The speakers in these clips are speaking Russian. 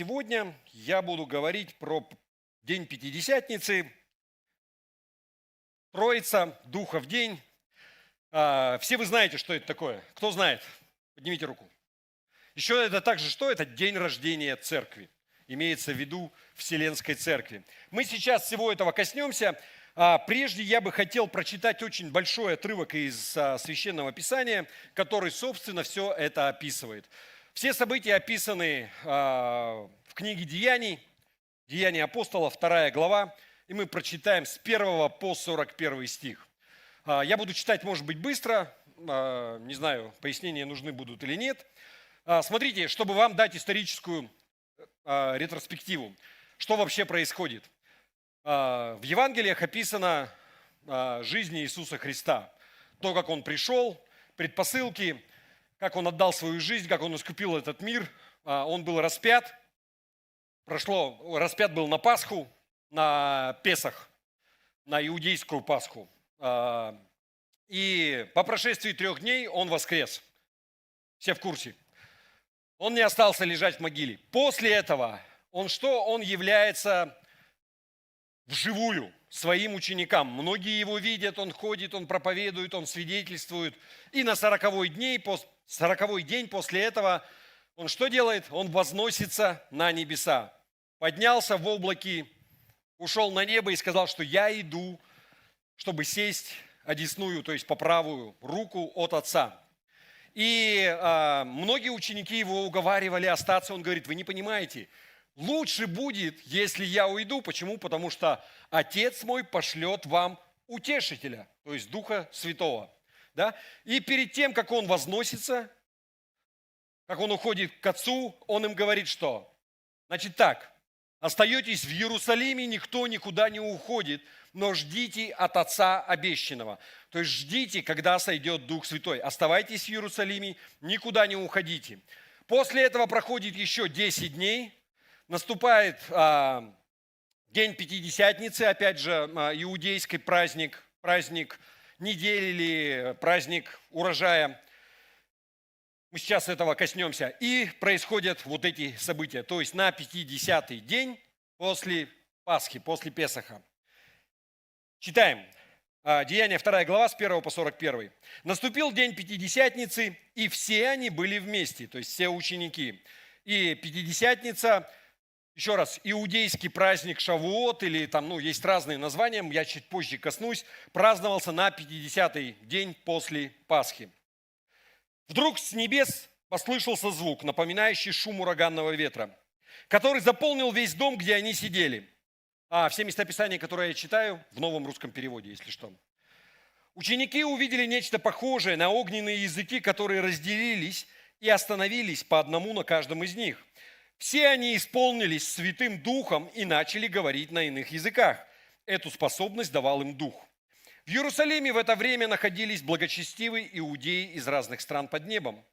Сегодня я буду говорить про День Пятидесятницы, Троица, Духов день. Все вы знаете, что это такое. Кто знает? Поднимите руку. Еще это также что? Это день рождения церкви. Имеется в виду Вселенской церкви. Мы сейчас всего этого коснемся. Прежде я бы хотел прочитать очень большой отрывок из Священного Писания, который, собственно, все это описывает. Все события описаны в книге Деяний, Деяния апостолов, 2 глава, и мы прочитаем с 1 по 41 стих. Я буду читать, может быть, быстро, не знаю, пояснения нужны будут или нет. Смотрите, чтобы вам дать историческую ретроспективу, что вообще происходит. В Евангелиях описана жизнь Иисуса Христа, то, как Он пришел, предпосылки, как Он отдал свою жизнь, как Он искупил этот мир. Он был распят, распят был на Пасху, на Песах, на иудейскую Пасху. И по прошествии 3 дней Он воскрес. Все в курсе. Он не остался лежать в могиле. После этого Он что? Он является вживую своим ученикам. Многие Его видят, Он ходит, Он проповедует, Он свидетельствует. И на 40-й день после этого Он что делает? Он возносится на небеса. Поднялся в облаке, ушел на небо и сказал, что я иду, чтобы сесть одесную, то есть по правую руку от Отца. И многие ученики Его уговаривали остаться. Он говорит, вы не понимаете, лучше будет, если я уйду. Почему? Потому что Отец мой пошлет вам утешителя, то есть Духа Святого. Да? И перед тем, как Он возносится, как Он уходит к Отцу, Он им говорит, что? Значит так, остаетесь в Иерусалиме, никто никуда не уходит, но ждите от Отца обещанного. То есть ждите, когда сойдет Дух Святой. Оставайтесь в Иерусалиме, никуда не уходите. После этого проходит еще 10 дней, наступает день Пятидесятницы, опять же, иудейский праздник, праздник недели или праздник урожая. Мы сейчас этого коснемся. И происходят вот эти события. То есть на 50-й день после Пасхи, после Песаха. Читаем. Деяния 2 глава с 1 по 41. «Наступил день Пятидесятницы, и все они были вместе», то есть все ученики. И Пятидесятница, еще раз, иудейский праздник Шавуот, или там, есть разные названия, я чуть позже коснусь, праздновался на 50-й день после Пасхи. Вдруг с небес послышался звук, напоминающий шум ураганного ветра, который заполнил весь дом, где они сидели. Все местописания, которые я читаю, в новом русском переводе, если что. Ученики увидели нечто похожее на огненные языки, которые разделились и остановились по одному на каждом из них. Все они исполнились Святым Духом и начали говорить на иных языках. Эту способность давал им Дух. В Иерусалиме в это время находились благочестивые иудеи из разных стран под небом.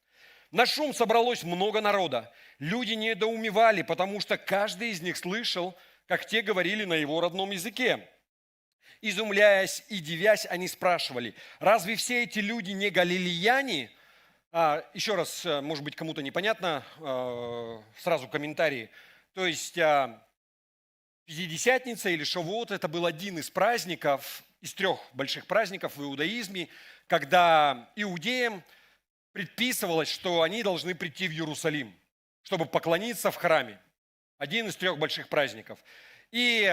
На шум собралось много народа. Люди недоумевали, потому что каждый из них слышал, как те говорили на его родном языке. Изумляясь и дивясь, они спрашивали, разве все эти люди не галилеяне? Еще раз, может быть, кому-то непонятно, сразу комментарии. То есть Пятидесятница или Шавуот – это был один из праздников, из 3 больших праздников в иудаизме, когда иудеям предписывалось, что они должны прийти в Иерусалим, чтобы поклониться в храме. Один из 3 больших праздников. И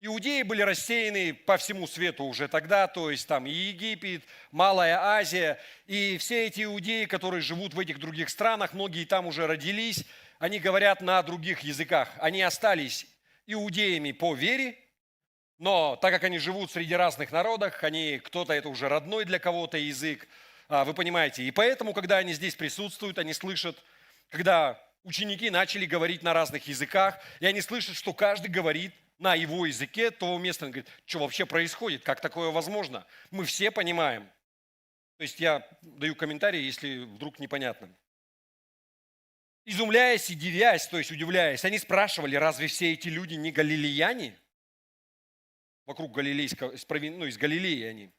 иудеи были рассеяны по всему свету уже тогда, то есть там и Египет, Малая Азия, и все эти иудеи, которые живут в этих других странах, многие там уже родились, они говорят на других языках. Они остались иудеями по вере, но так как они живут среди разных народов, кто-то это уже родной для кого-то язык, вы понимаете. И поэтому, когда они здесь присутствуют, они слышат, когда ученики начали говорить на разных языках, и они слышат, что каждый говорит на его языке того места. Он говорит, что вообще происходит, как такое возможно? Мы все понимаем. То есть я даю комментарии, если вдруг непонятно. Изумляясь и дивясь, то есть удивляясь, они спрашивали, разве все эти люди не галилеяне? Вокруг Галилейского, из Галилеи они.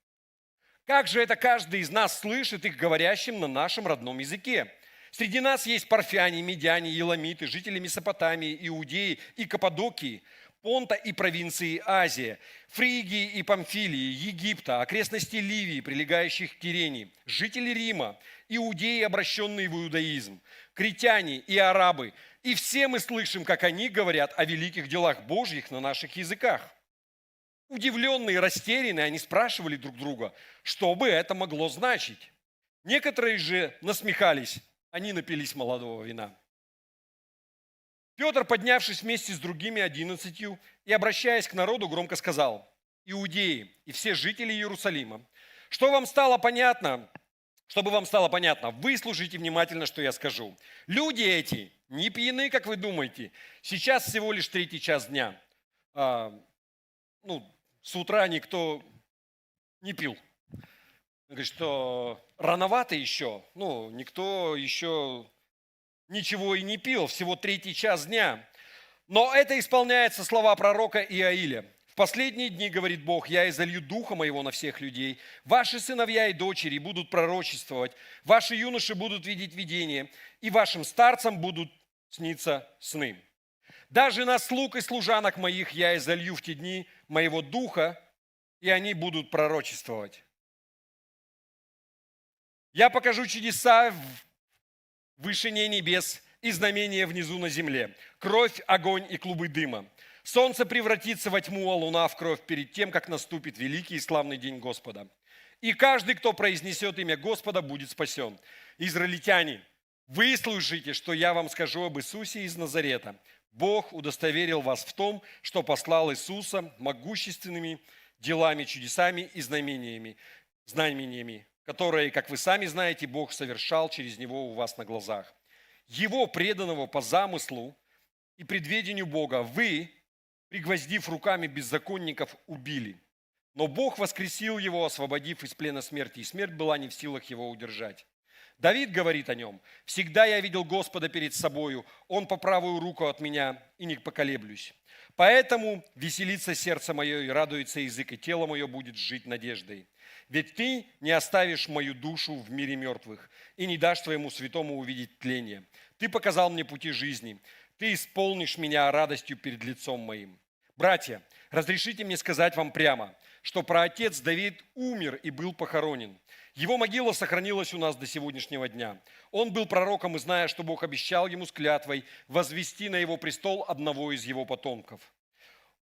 Как же это каждый из нас слышит их говорящим на нашем родном языке? Среди нас есть парфяне, медяне, еламиты, жители Месопотамии, Иудеи и Каппадокии, Понта и провинции Азия, Фригии и Памфилии, Египта, окрестности Ливии, прилегающих к Кирене, жители Рима, иудеи, обращенные в иудаизм, критяне и арабы. И все мы слышим, как они говорят о великих делах Божьих на наших языках. Удивленные и растерянные, они спрашивали друг друга, что бы это могло значить. Некоторые же насмехались, они напились молодого вина. Петр, поднявшись вместе с другими 11 и обращаясь к народу, громко сказал: «Иудеи и все жители Иерусалима, чтобы вам стало понятно, выслушайте внимательно, что я скажу. Люди эти не пьяны, как вы думаете. Сейчас всего лишь 3-й час дня». С утра никто не пил. Он говорит, что рановато еще, никто еще ничего и не пил, всего 3-й час дня. Но это исполняется слова пророка Иаиля. В последние дни, говорит Бог, я изолью духа моего на всех людей. Ваши сыновья и дочери будут пророчествовать, ваши юноши будут видеть видения, и вашим старцам будут сниться сны. Даже на слуг и служанок моих я изолью в те дни моего духа, и они будут пророчествовать. Я покажу чудеса в вышине небес и знамения внизу на земле. Кровь, огонь и клубы дыма. Солнце превратится во тьму, а луна в кровь перед тем, как наступит великий и славный день Господа. И каждый, кто произнесет имя Господа, будет спасен. Израильтяне, выслушайте, что я вам скажу об Иисусе из Назарета. Бог удостоверил вас в том, что послал Иисуса могущественными делами, чудесами и знамениями, которые, как вы сами знаете, Бог совершал через Него у вас на глазах. Его, преданного по замыслу и предведению Бога, вы, пригвоздив руками беззаконников, убили. Но Бог воскресил его, освободив из плена смерти, и смерть была не в силах его удержать. Давид говорит о нем: «Всегда я видел Господа перед собою, Он по правую руку от меня, и не поколеблюсь. Поэтому веселится сердце мое, и радуется язык, и тело мое будет жить надеждой. Ведь ты не оставишь мою душу в мире мертвых, и не дашь твоему святому увидеть тление. Ты показал мне пути жизни, ты исполнишь меня радостью перед лицом моим». Братья, разрешите мне сказать вам прямо, что праотец Давид умер и был похоронен. Его могила сохранилась у нас до сегодняшнего дня. Он был пророком, и зная, что Бог обещал ему с клятвой возвести на его престол одного из его потомков.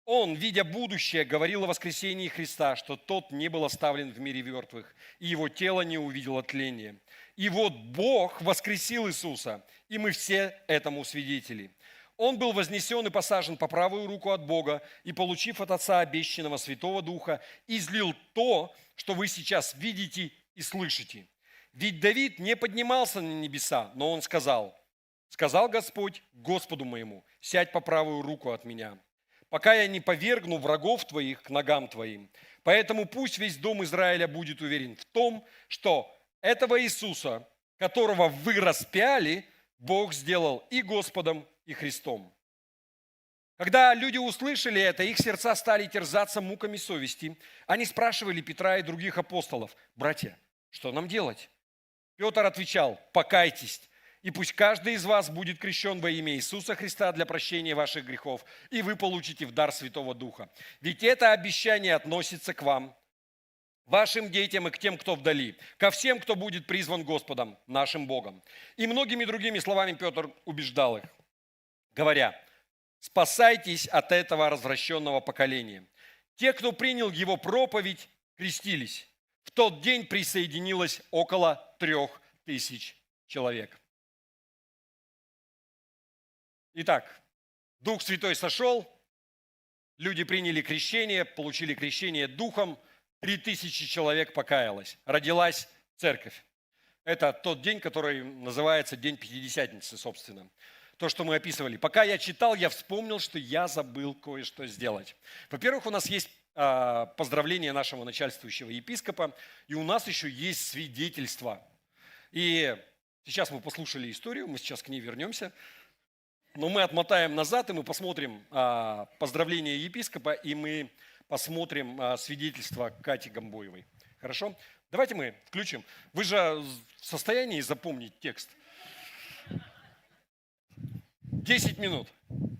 Он, видя будущее, говорил о воскресении Христа, что тот не был оставлен в мире мертвых, и его тело не увидело тления. И вот Бог воскресил Иисуса, и мы все этому свидетели. Он был вознесен и посажен по правую руку от Бога, и, получив от Отца обещанного Святого Духа, излил то, что вы сейчас видите и слышите. Ведь Давид не поднимался на небеса, но он сказал Господь Господу моему: сядь по правую руку от меня, пока я не повергну врагов твоих к ногам твоим. Поэтому пусть весь дом Израиля будет уверен в том, что этого Иисуса, которого вы распяли, Бог сделал и Господом, и Христом. Когда люди услышали это, их сердца стали терзаться муками совести. Они спрашивали Петра и других апостолов: «Братья, что нам делать?» Петр отвечал: «Покайтесь, и пусть каждый из вас будет крещен во имя Иисуса Христа для прощения ваших грехов, и вы получите в дар Святого Духа. Ведь это обещание относится к вам, вашим детям и к тем, кто вдали, ко всем, кто будет призван Господом, нашим Богом». И многими другими словами Петр убеждал их, говоря: «Спасайтесь от этого развращенного поколения». Те, кто принял его проповедь, крестились. В тот день присоединилось около 3000 человек. Итак, Дух Святой сошел, люди приняли крещение, получили крещение Духом, 3000 человек покаялось, родилась церковь. Это тот день, который называется День Пятидесятницы, собственно. То, что мы описывали. Пока я читал, я вспомнил, что я забыл кое-что сделать. Во-первых, у нас есть поздравление нашего начальствующего епископа, и у нас еще есть свидетельство. И сейчас мы послушали историю, мы сейчас к ней вернемся, но мы отмотаем назад, и мы посмотрим поздравление епископа, и мы посмотрим свидетельство Кати Гамбоевой. Хорошо? Давайте мы включим. Вы же в состоянии запомнить текст? 10 минут. Дорогие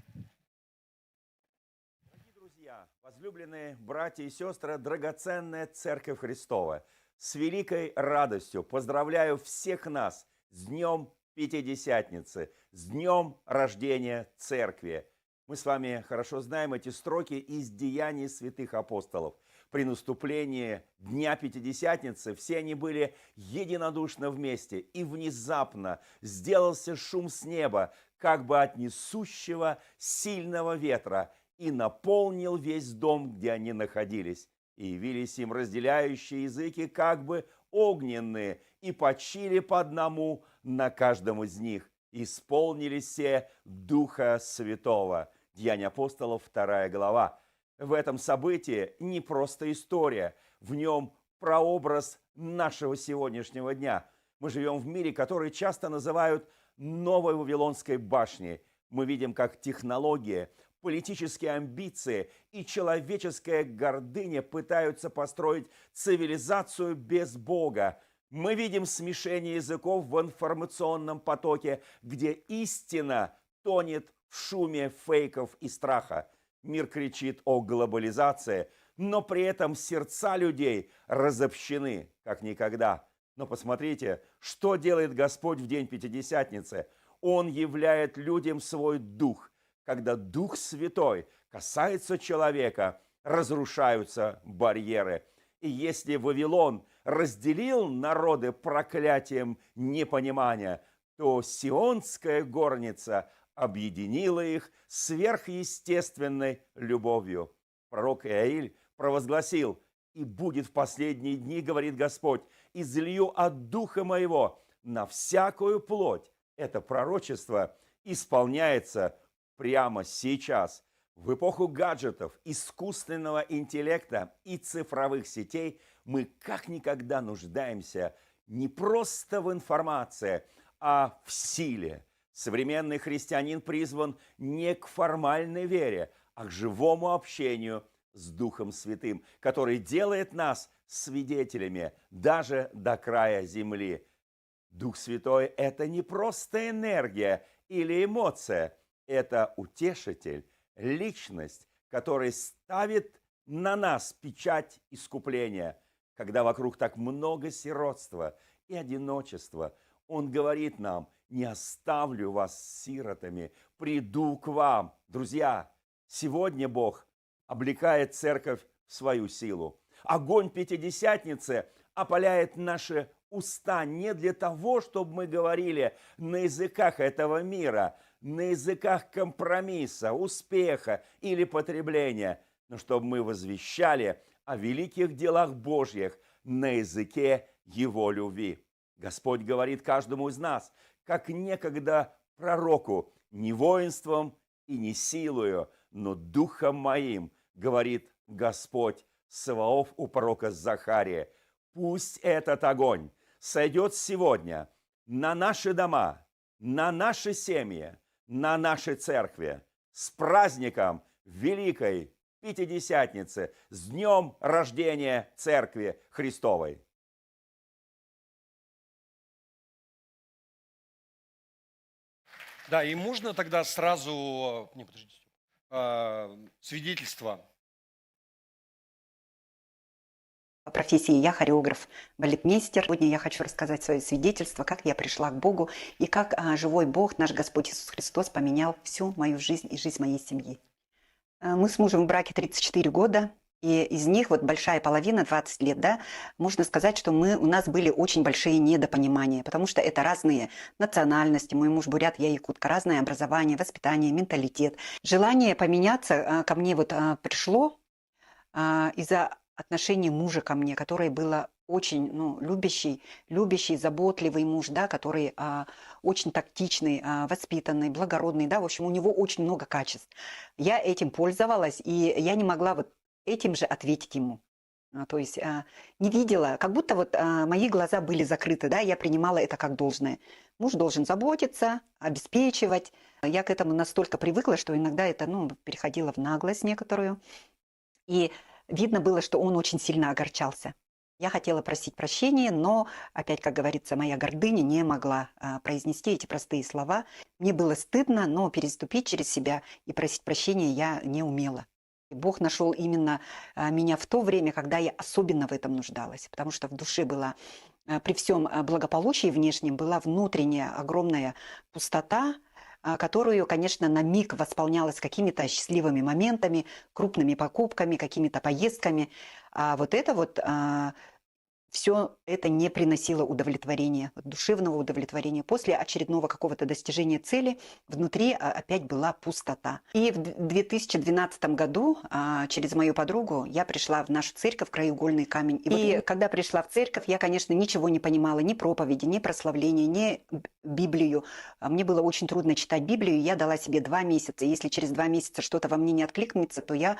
друзья, возлюбленные братья и сестры, драгоценная Церковь Христова, с великой радостью поздравляю всех нас с Днем Пятидесятницы, с Днем рождения Церкви. Мы с вами хорошо знаем эти строки из Деяний святых апостолов. При наступлении Дня Пятидесятницы все они были единодушно вместе, и внезапно сделался шум с неба, как бы от несущего сильного ветра, и наполнил весь дом, где они находились. И явились им разделяющие языки, как бы огненные, и почили по одному на каждом из них. Исполнились все Духа Святого. Деяния апостолов, 2 глава. В этом событии не просто история, в нем прообраз нашего сегодняшнего дня. Мы живем в мире, который часто называют новой Вавилонской башней. Мы видим, как технологии, политические амбиции и человеческая гордыня пытаются построить цивилизацию без Бога. Мы видим смешение языков в информационном потоке, где истина тонет в шуме фейков и страха. Мир кричит о глобализации, но при этом сердца людей разобщены, как никогда. Но посмотрите, что делает Господь в день Пятидесятницы. Он являет людям свой Дух. Когда Дух Святой касается человека, разрушаются барьеры. И если Вавилон разделил народы проклятием непонимания, то Сионская горница объединила их сверхъестественной любовью. Пророк Иаиль провозгласил: «И будет в последние дни, говорит Господь, излью от Духа Моего на всякую плоть». Это пророчество исполняется прямо сейчас. В эпоху гаджетов, искусственного интеллекта и цифровых сетей мы как никогда нуждаемся не просто в информации, а в силе. Современный христианин призван не к формальной вере, а к живому общению с Духом Святым, который делает нас свидетелями даже до края земли. Дух Святой – это не просто энергия или эмоция, это утешитель, личность, который ставит на нас печать искупления. Когда вокруг так много сиротства и одиночества, Он говорит нам: «Не оставлю вас сиротами, приду к вам». Друзья, сегодня Бог облекает церковь в свою силу. Огонь Пятидесятницы опаляет наши уста не для того, чтобы мы говорили на языках этого мира, на языках компромисса, успеха или потребления, но чтобы мы возвещали о великих делах Божьих на языке Его любви. Господь говорит каждому из нас, как некогда пророку: «Не воинством и не силою, но Духом Моим, говорит Господь Саваоф у пророка Захария». Пусть этот огонь сойдет сегодня на наши дома, на наши семьи, на нашей церкви. С праздником Великой Пятидесятницы, с днем рождения Церкви Христовой! Да, и можно тогда сразу, не, подождите, свидетельство. По профессии я хореограф, балетмейстер. Сегодня я хочу рассказать свое свидетельство, как я пришла к Богу и как живой Бог, наш Господь Иисус Христос, поменял всю мою жизнь и жизнь моей семьи. Мы с мужем в браке 34 года, и из них вот большая половина, 20 лет, да, можно сказать, что у нас были очень большие недопонимания, потому что это разные национальности, мой муж бурят, я якутка, разное образование, воспитание, менталитет. Желание поменяться ко мне вот пришло из-за отношение мужа ко мне, который было очень любящий, заботливый муж, да, который очень тактичный, воспитанный, благородный, да, в общем, у него очень много качеств. Я этим пользовалась, и я не могла вот этим же ответить ему. То есть не видела, как будто вот мои глаза были закрыты, да, я принимала это как должное. Муж должен заботиться, обеспечивать. Я к этому настолько привыкла, что иногда это, переходило в наглость некоторую. И видно было, что он очень сильно огорчался. Я хотела просить прощения, но, опять, как говорится, моя гордыня не могла произнести эти простые слова. Мне было стыдно, но переступить через себя и просить прощения я не умела. И Бог нашел именно меня в то время, когда я особенно в этом нуждалась, потому что в душе была, при всем благополучии внешнем, была внутренняя огромная пустота, которую, конечно, на миг восполнялась какими-то счастливыми моментами, крупными покупками, какими-то поездками. А вот это вот все это не приносило удовлетворения, душевного удовлетворения. После очередного какого-то достижения цели внутри опять была пустота. И в 2012 году через мою подругу я пришла в нашу церковь, Краеугольный камень. И когда пришла в церковь, я, конечно, ничего не понимала, ни проповеди, ни прославления, ни Библию. Мне было очень трудно читать Библию, я дала себе 2 месяца. Если через 2 месяца что-то во мне не откликнется, то я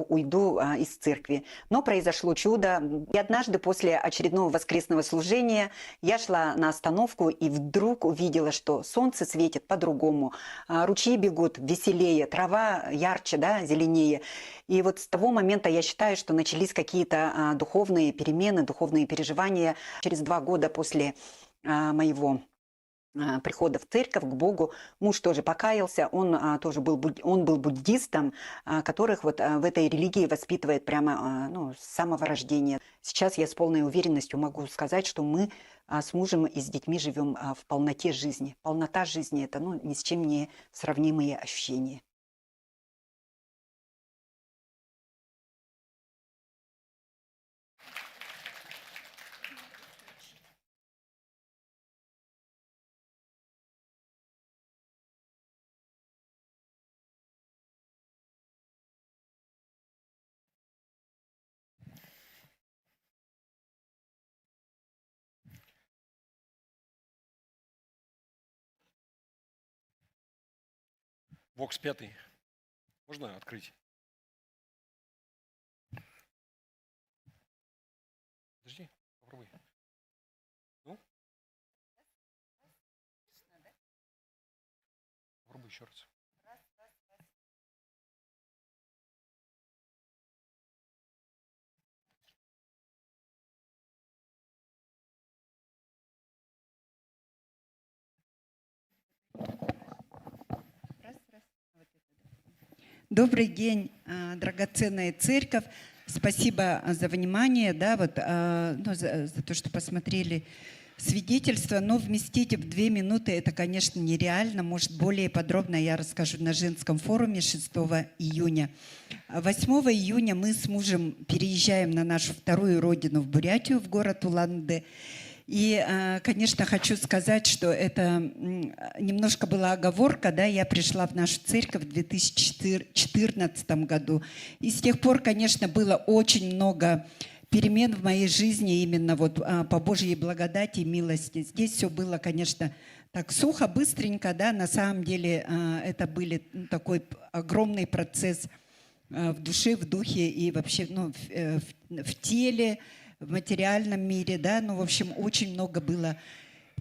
уйду из церкви. Но произошло чудо. И однажды после очередного воскресного служения я шла на остановку и вдруг увидела, что солнце светит по-другому, ручьи бегут веселее, трава ярче, да, зеленее. И вот с того момента я считаю, что начались какие-то духовные перемены, духовные переживания. Через 2 года после моего прихода в церковь к Богу. Муж тоже покаялся, он тоже был, он был буддистом, которых вот в этой религии воспитывает прямо с самого рождения. Сейчас я с полной уверенностью могу сказать, что мы с мужем и с детьми живем в полноте жизни. Полнота жизни – это ни с чем не сравнимые ощущения. Вокс 5. Можно открыть? Подожди, попробуй. Ну? Попробуй еще раз. Добрый день, драгоценная церковь. Спасибо за внимание, да, вот, за то, что посмотрели свидетельство. Но вместить в 2 минуты это, конечно, нереально. Может, более подробно я расскажу на женском форуме 6 июня. 8 июня мы с мужем переезжаем на нашу вторую родину в Бурятию, в город Улан-Удэ. И, конечно, хочу сказать, что это немножко была оговорка, да, я пришла в нашу церковь в 2014 году. И с тех пор, конечно, было очень много перемен в моей жизни именно вот по Божьей благодати и милости. Здесь все было, конечно, так сухо, быстренько, да, на самом деле это был такой огромный процесс в душе, в духе и вообще в теле, в материальном мире, да, в общем, очень много было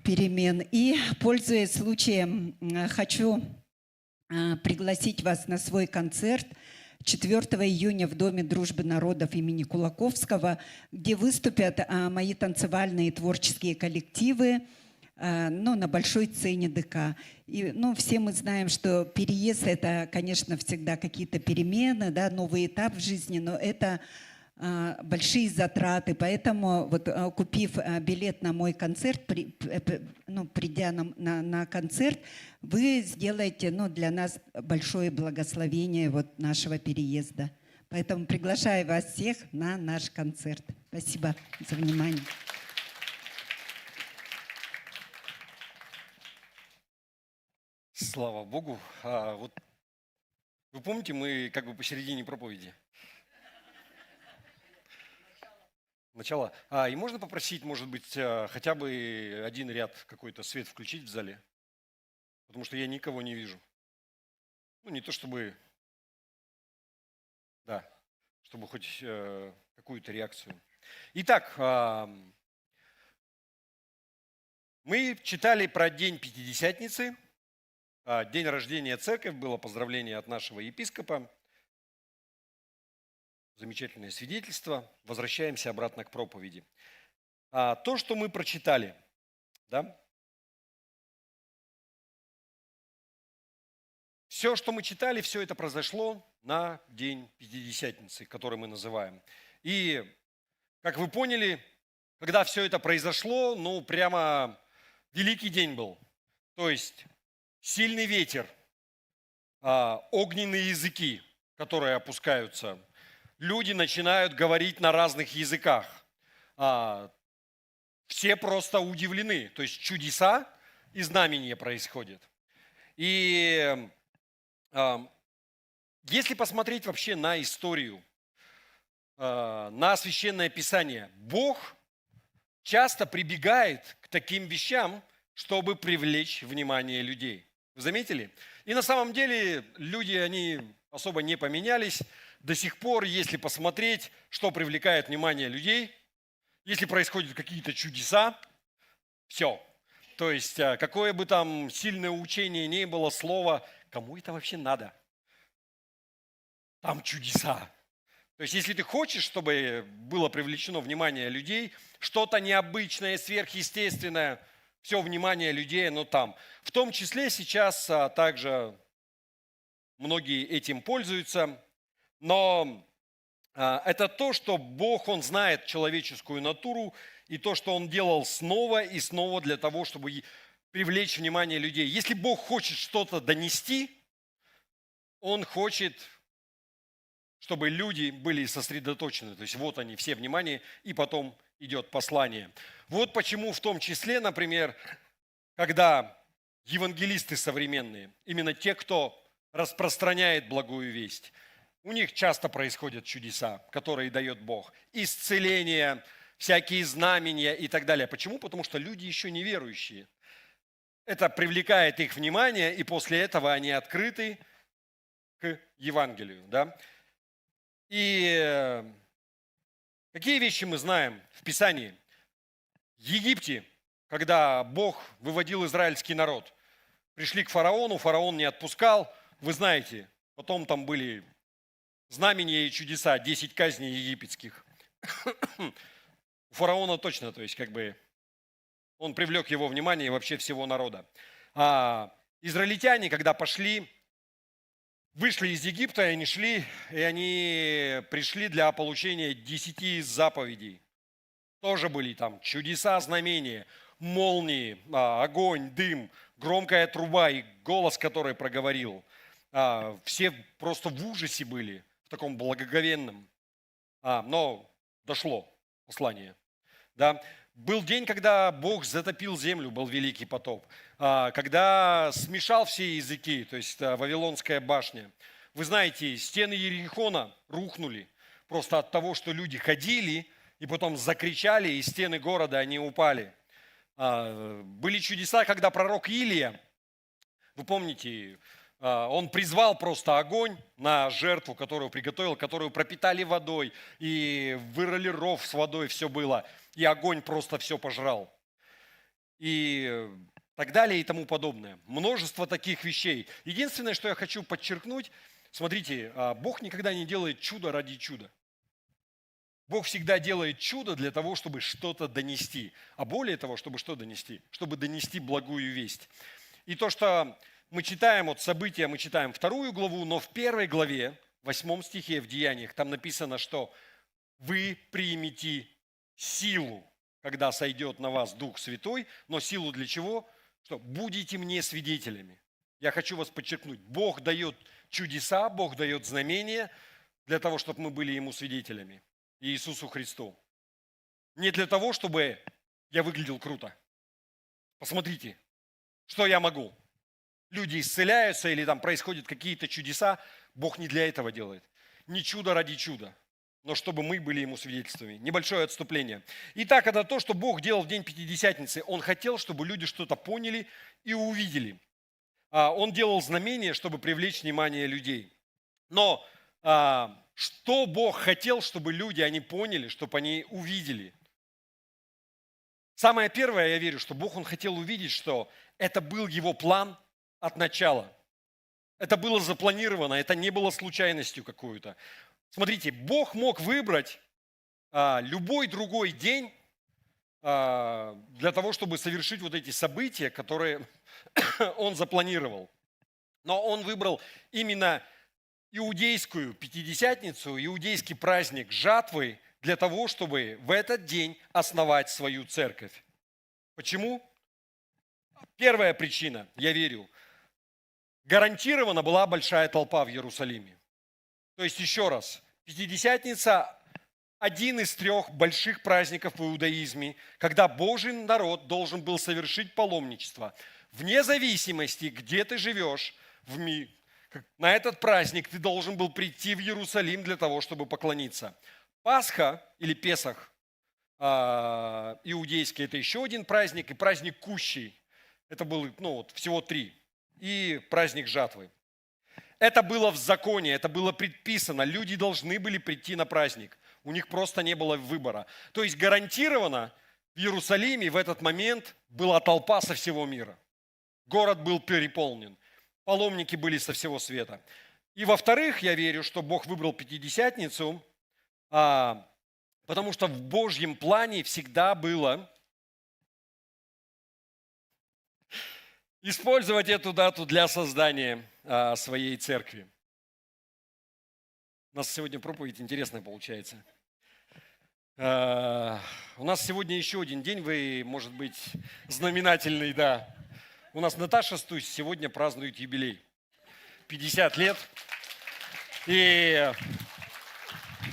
перемен. И, пользуясь случаем, хочу пригласить вас на свой концерт 4 июня в Доме дружбы народов имени Кулаковского, где выступят мои танцевальные творческие коллективы, на большой сцене ДК. И, все мы знаем, что переезд – это, конечно, всегда какие-то перемены, да, новый этап в жизни, но это большие затраты, поэтому вот купив билет на мой концерт, придя на концерт, вы сделаете для нас большое благословение вот нашего переезда. Поэтому приглашаю вас всех на наш концерт. Спасибо за внимание. Слава Богу. Вот вы помните, мы как бы посередине проповеди. Начало. И можно попросить, может быть, хотя бы один ряд какой-то свет включить в зале? Потому что я никого не вижу. Не то чтобы, да, чтобы хоть какую-то реакцию. Итак, мы читали про День Пятидесятницы, день рождения церкви, было поздравление от нашего епископа. замечательное свидетельство. Возвращаемся обратно к проповеди. То, что мы прочитали, да? Все, что мы читали, все это произошло на день Пятидесятницы, который мы называем. И, как вы поняли, когда все это произошло, ну, прямо великий день был. То есть сильный ветер, огненные языки, которые опускаются. Люди начинают говорить на разных языках. Все просто удивлены. То есть чудеса и знамения происходят. И если посмотреть вообще на историю, на Священное Писание, Бог часто прибегает к таким вещам, чтобы привлечь внимание людей. Вы заметили? И на самом деле люди, они особо не поменялись. До сих пор, если посмотреть, что привлекает внимание людей, если происходят какие-то чудеса, все. То есть, какое бы там сильное учение ни было, слово, кому это вообще надо? Там чудеса. То есть, если ты хочешь, чтобы было привлечено внимание людей, что-то необычное, сверхъестественное, все внимание людей, оно там. В том числе сейчас также многие этим пользуются, но это то, что Бог, Он знает человеческую натуру, и то, что Он делал снова и снова для того, чтобы привлечь внимание людей. Если Бог хочет что-то донести, Он хочет, чтобы люди были сосредоточены. То есть вот они, все внимание, и потом идет послание. Вот почему в том числе, например, когда евангелисты современные, именно те, кто распространяет благую весть, у них часто происходят чудеса, которые дает Бог. Исцеления, всякие знамения и так далее. Почему? Потому что люди еще неверующие. Это привлекает их внимание, и после этого они открыты к Евангелию. Да? И какие вещи мы знаем в Писании? В Египте, когда Бог выводил израильский народ, пришли к фараону, фараон не отпускал. Вы знаете, потом там были знамения и чудеса, 10 казней египетских. У фараона точно, то есть как бы он привлек его внимание и вообще всего народа. А израильтяне, когда вышли из Египта, и они пришли для получения 10 заповедей. Тоже были там чудеса, знамения, молнии, огонь, дым, громкая труба и голос, который проговорил. Все просто в ужасе были, в таком благоговенном. Но дошло послание. Да? Был день, когда Бог затопил землю, был великий потоп. Когда смешал все языки, то есть Вавилонская башня. Вы знаете, стены Иерихона рухнули просто от того, что люди ходили и потом закричали, и стены города, они упали. Были чудеса, когда пророк Илия, вы помните, он призвал просто огонь на жертву, которую приготовил, которую пропитали водой, и вырыли ров с водой, все было, и огонь просто все пожрал. И так далее и тому подобное. Множество таких вещей. Единственное, что я хочу подчеркнуть, смотрите, Бог никогда не делает чудо ради чуда. Бог всегда делает чудо для того, чтобы что-то донести. А более того, чтобы что донести? Чтобы донести благую весть. И то, что мы читаем от события, мы читаем 2 главу, но в 1 главе, 8 стихе в Деяниях, там написано, что вы примете силу, когда сойдет на вас Дух Святой, но силу для чего? Что будете мне свидетелями. Я хочу вас подчеркнуть, Бог дает чудеса, Бог дает знамения для того, чтобы мы были Ему свидетелями, Иисусу Христу. Не для того, чтобы я выглядел круто. Посмотрите, что я могу. Люди исцеляются или там происходят какие-то чудеса. Бог не для этого делает. Не чудо ради чуда, но чтобы мы были Ему свидетельствами. Небольшое отступление. Итак, это то, что Бог делал в день Пятидесятницы. Он хотел, чтобы люди что-то поняли и увидели. Он делал знамения, чтобы привлечь внимание людей. Но что Бог хотел, чтобы люди, они поняли, чтобы они увидели? Самое первое, я верю, что Бог, Он хотел увидеть, что это был Его план от начала. Это было запланировано, это не было случайностью какой-то. Смотрите, Бог мог выбрать любой другой день для того, чтобы совершить вот эти события, которые Он запланировал. Но Он выбрал именно иудейскую Пятидесятницу, иудейский праздник жатвы для того, чтобы в этот день основать свою церковь. Почему? Первая причина, я верю, гарантированно была большая толпа в Иерусалиме. То есть, еще раз, Пятидесятница – один из 3 больших праздников в иудаизме, когда Божий народ должен был совершить паломничество. Вне зависимости, где ты живешь в мире, на этот праздник ты должен был прийти в Иерусалим для того, чтобы поклониться. Пасха или Песах иудейский – это еще один праздник, и праздник Кущей – это было всего 3, и праздник жатвы. Это было в законе, это было предписано, люди должны были прийти на праздник. У них просто не было выбора. То есть гарантированно в Иерусалиме в этот момент была толпа со всего мира. Город был переполнен. Паломники были со всего света. И во-вторых, я верю, что Бог выбрал Пятидесятницу, потому что в Божьем плане всегда было использовать эту дату для создания своей церкви. У нас сегодня проповедь интересная получается. У нас сегодня еще один день, вы, может быть, знаменательный, да. У нас Наташа Стусь сегодня празднует юбилей. 50 лет. И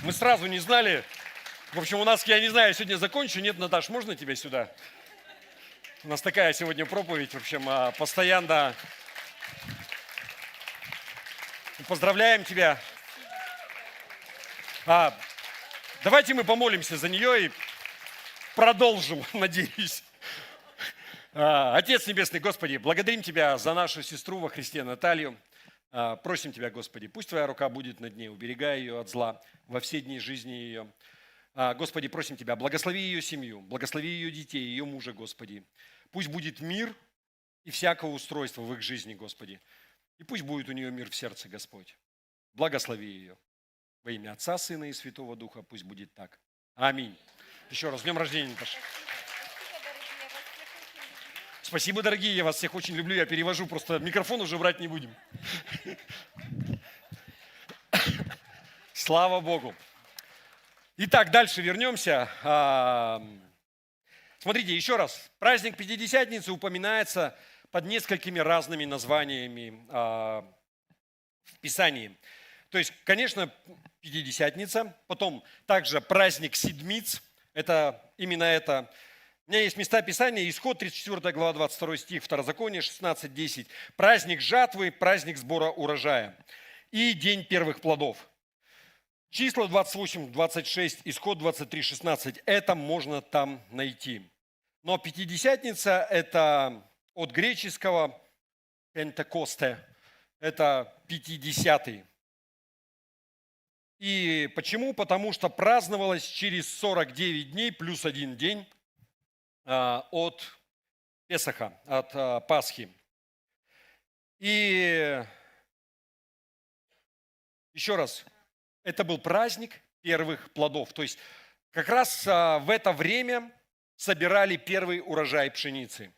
мы сразу не знали. В общем, у нас, я не знаю, сегодня закончу. Нет, Наташ, можно тебя сюда? У нас такая сегодня проповедь, в общем, постоянно. Поздравляем тебя. Давайте мы помолимся за нее и продолжим, надеюсь. Отец Небесный, Господи, благодарим Тебя за нашу сестру во Христе Наталью. Просим Тебя, Господи, пусть Твоя рука будет над ней, уберегая ее от зла во все дни жизни ее. Господи, просим Тебя, благослови ее семью, благослови ее детей, ее мужа, Господи. Пусть будет мир и всякое устройство в их жизни, Господи. И пусть будет у нее мир в сердце, Господь. Благослови ее. Во имя Отца, Сына и Святого Духа пусть будет так. Аминь. Еще раз, с днем рождения, Наташа. Спасибо, дорогие, я вас всех очень люблю. Я перевожу, просто микрофон уже брать не будем. Слава Богу. Итак, дальше вернемся. Смотрите, еще раз. Праздник Пятидесятницы упоминается под несколькими разными названиями в Писании. То есть, конечно, Пятидесятница, потом также праздник Седмиц, это именно это. У меня есть места Писания, Исход, 34 глава, 22 стих, Второзаконие, 16:10. Праздник жатвы, праздник сбора урожая и день первых плодов. Числа 28, 26, Исход 23, 16. Это можно там найти. Но Пятидесятница – это от греческого «пентекосте», это 50-й. И почему? Потому что праздновалось через 49 дней плюс 1 день от Песаха, от Пасхи. И еще раз, это был праздник первых плодов. То есть как раз в это время собирали первый урожай пшеницы.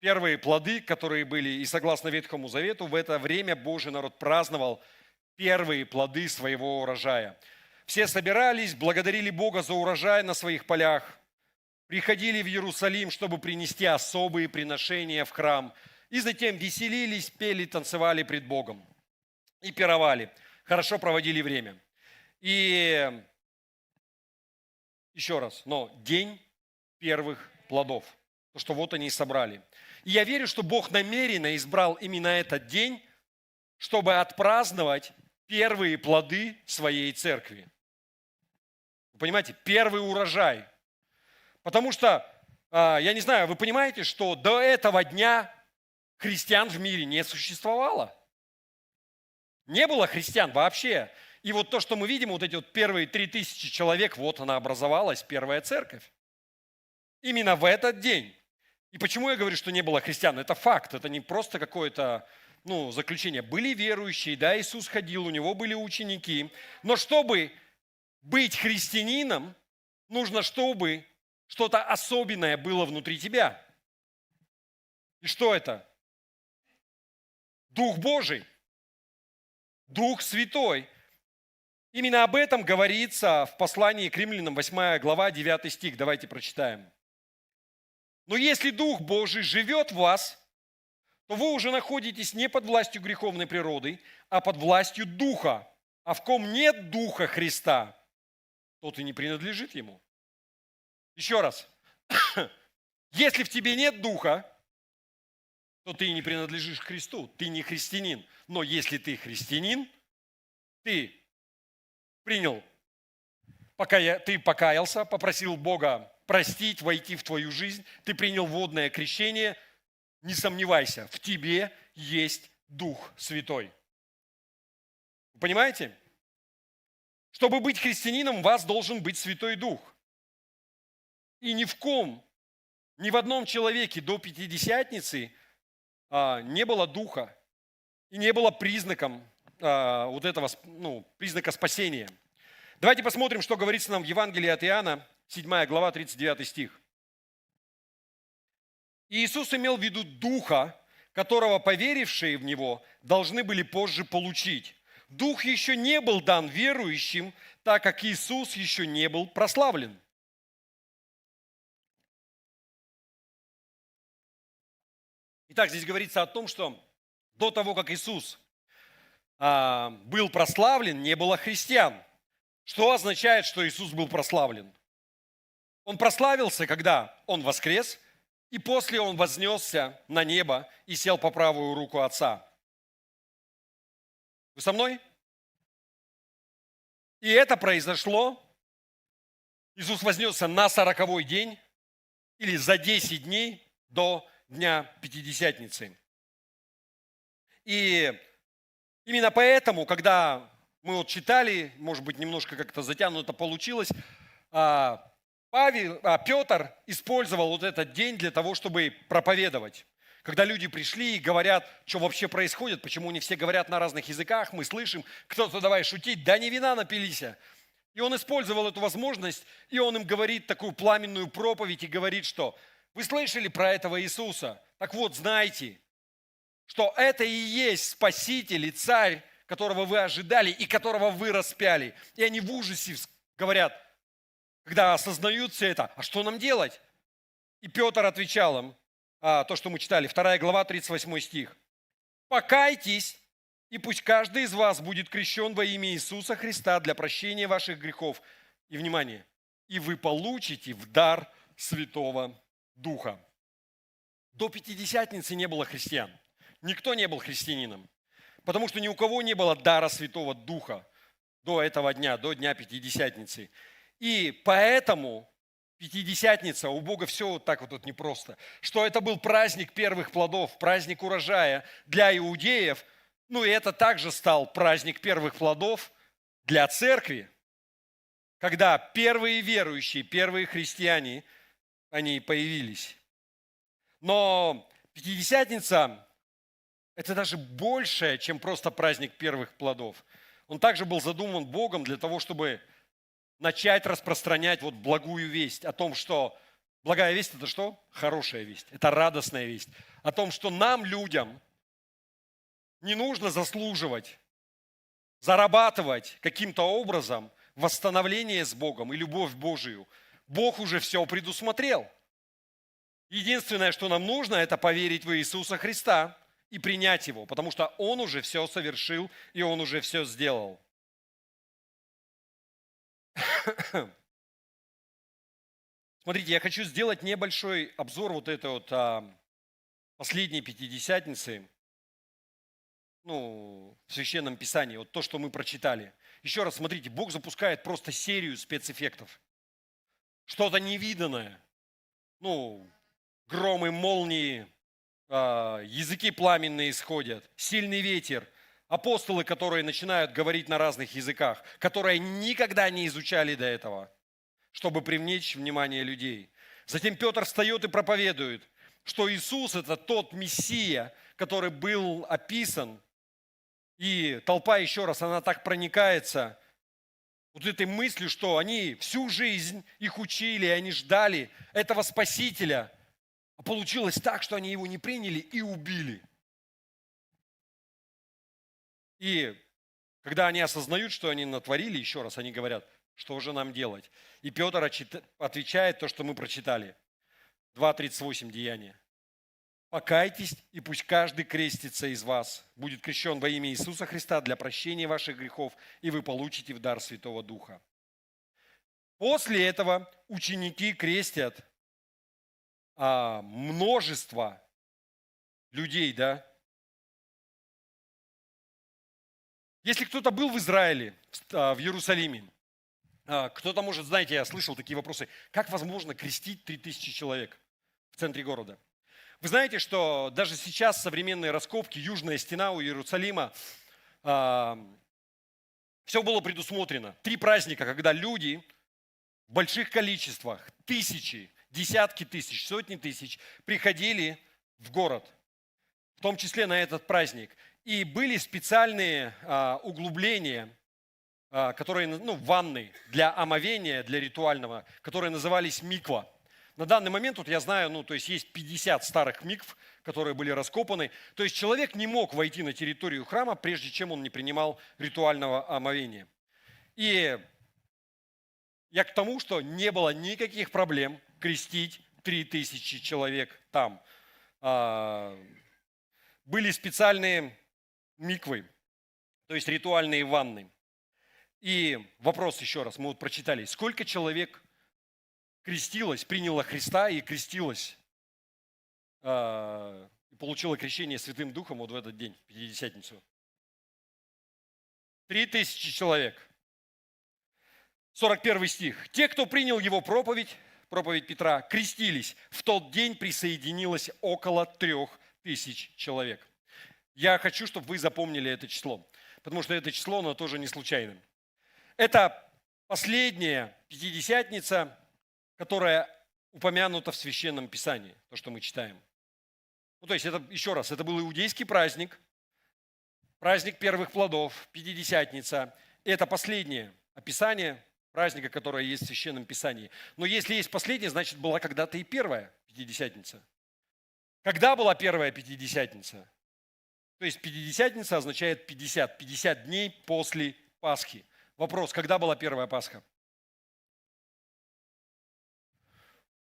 Первые плоды, которые были, и согласно Ветхому Завету, в это время Божий народ праздновал первые плоды своего урожая. Все собирались, благодарили Бога за урожай на своих полях, приходили в Иерусалим, чтобы принести особые приношения в храм, и затем веселились, пели, танцевали пред Богом и пировали, хорошо проводили время. И еще раз, но день первых плодов, то, что вот они и собрали. И я верю, что Бог намеренно избрал именно этот день, чтобы отпраздновать первые плоды своей церкви. Вы понимаете, первый урожай. Потому что, я не знаю, вы понимаете, что до этого дня христиан в мире не существовало. Не было христиан вообще. И вот то, что мы видим, вот эти вот первые 3000 человек, вот она образовалась, первая церковь. Именно в этот день. И почему я говорю, что не было христиан? Это факт, это не просто какое-то заключение. Были верующие, да, Иисус ходил, у него были ученики. Но чтобы быть христианином, нужно, чтобы что-то особенное было внутри тебя. И что это? Дух Божий, Дух Святой. Именно об этом говорится в послании к Римлянам, 8 глава, 9 стих. Давайте прочитаем. Но если Дух Божий живет в вас, то вы уже находитесь не под властью греховной природы, а под властью Духа. А в ком нет Духа Христа, тот и не принадлежит Ему. Еще раз. Если в тебе нет Духа, то ты не принадлежишь Христу, ты не христианин. Но если ты христианин, ты принял, ты покаялся, попросил Бога простить, войти в твою жизнь, ты принял водное крещение, не сомневайся, в тебе есть Дух Святой. Вы понимаете? Чтобы быть христианином, у вас должен быть Святой Дух. И ни в одном человеке до Пятидесятницы не было Духа и не было признаком признака спасения. Давайте посмотрим, что говорится нам в Евангелии от Иоанна, 7 глава, 39 стих. И Иисус имел в виду Духа, которого поверившие в Него должны были позже получить. Дух еще не был дан верующим, так как Иисус еще не был прославлен. Итак, здесь говорится о том, что до того, как Иисус был прославлен, не было христиан. Что означает, что Иисус был прославлен? Он прославился, когда Он воскрес, и после Он вознесся на небо и сел по правую руку Отца. Вы со мной? И это произошло. Иисус вознесся на 40-й день или за 10 дней до Дня Пятидесятницы. И именно поэтому, когда мы читали, может быть, немножко как-то затянуто получилось, Петр использовал этот день для того, чтобы проповедовать. Когда люди пришли и говорят, что вообще происходит, почему они все говорят на разных языках, мы слышим, кто-то давай шутить, да не вина напились. И он использовал эту возможность, и он им говорит такую пламенную проповедь и говорит, что вы слышали про этого Иисуса? Так вот, знайте, что это и есть Спаситель и Царь, которого вы ожидали и которого вы распяли. И они в ужасе говорят, когда осознают все это, а что нам делать? И Петр отвечал им, то, что мы читали, 2 глава, 38 стих. «Покайтесь, и пусть каждый из вас будет крещен во имя Иисуса Христа для прощения ваших грехов». И, внимание, «и вы получите в дар Святого Духа». До Пятидесятницы не было христиан. Никто не был христианином. Потому что ни у кого не было дара Святого Духа до этого дня, до Дня Пятидесятницы. И поэтому Пятидесятница, у Бога все вот так вот непросто. Что это был праздник первых плодов, праздник урожая для иудеев. И это также стал праздник первых плодов для церкви. Когда первые верующие, первые христиане, они появились. Но Пятидесятница – это даже большее, чем просто праздник первых плодов. Он также был задуман Богом для того, чтобы начать распространять благую весть о том, что благая весть – это что? Хорошая весть, это радостная весть. О том, что нам, людям, не нужно заслуживать, зарабатывать каким-то образом восстановление с Богом и любовь Божию. Бог уже все предусмотрел. Единственное, что нам нужно, это поверить в Иисуса Христа и принять Его, потому что Он уже все совершил и Он уже все сделал. Смотрите, я хочу сделать небольшой обзор этой последней Пятидесятницы, в Священном Писании, то, что мы прочитали. Еще раз, смотрите, Бог запускает просто серию спецэффектов. Что-то невиданное. Громы, молнии, языки пламенные исходят, сильный ветер. Апостолы, которые начинают говорить на разных языках, которые никогда не изучали до этого, чтобы привлечь внимание людей. Затем Петр встает и проповедует, что Иисус – это тот Мессия, который был описан, и толпа, еще раз, она так проникается вот этой мыслью, что они всю жизнь их учили, они ждали этого Спасителя, а получилось так, что они его не приняли и убили. И когда они осознают, что они натворили, еще раз, они говорят, что же нам делать? И Петр отвечает то, что мы прочитали. 2:38 Деяния. Покайтесь, и пусть каждый крестится из вас, будет крещен во имя Иисуса Христа для прощения ваших грехов, и вы получите в дар Святого Духа. После этого ученики крестят множество людей, да. Если кто-то был в Израиле, в Иерусалиме, кто-то может, знаете, я слышал такие вопросы, как возможно крестить 3000 человек в центре города? Вы знаете, что даже сейчас современные раскопки, южная стена у Иерусалима, все было предусмотрено. 3 праздника, когда люди в больших количествах, тысячи, десятки тысяч, сотни тысяч приходили в город, в том числе на этот праздник. И были специальные углубления, которые, ванны для омовения, для ритуального, которые назывались миква. На данный момент, вот я знаю, то есть есть 50 старых микв, которые были раскопаны. То есть человек не мог войти на территорию храма, прежде чем он не принимал ритуального омовения. И я к тому, что не было никаких проблем крестить 3000 человек там. Были специальные миквы, то есть ритуальные ванны. И вопрос еще раз, мы вот прочитали, сколько человек крестилось, приняло Христа и крестилось, и получило крещение Святым Духом вот в этот день, в Пятидесятницу? 3000 человек. 41 стих. Те, кто принял его проповедь Петра, крестились. В тот день присоединилось около 3000 человек. Я хочу, чтобы вы запомнили это число, потому что это число, оно тоже не случайным. Это последняя Пятидесятница, которая упомянута в Священном Писании, то, что мы читаем. То есть, это, еще раз, это был иудейский праздник, праздник первых плодов, Пятидесятница. Это последнее описание праздника, которое есть в Священном Писании. Но если есть последнее, значит, была когда-то и первая Пятидесятница. Когда была первая Пятидесятница? То есть, Пятидесятница означает 50 дней после Пасхи. Вопрос, когда была первая Пасха?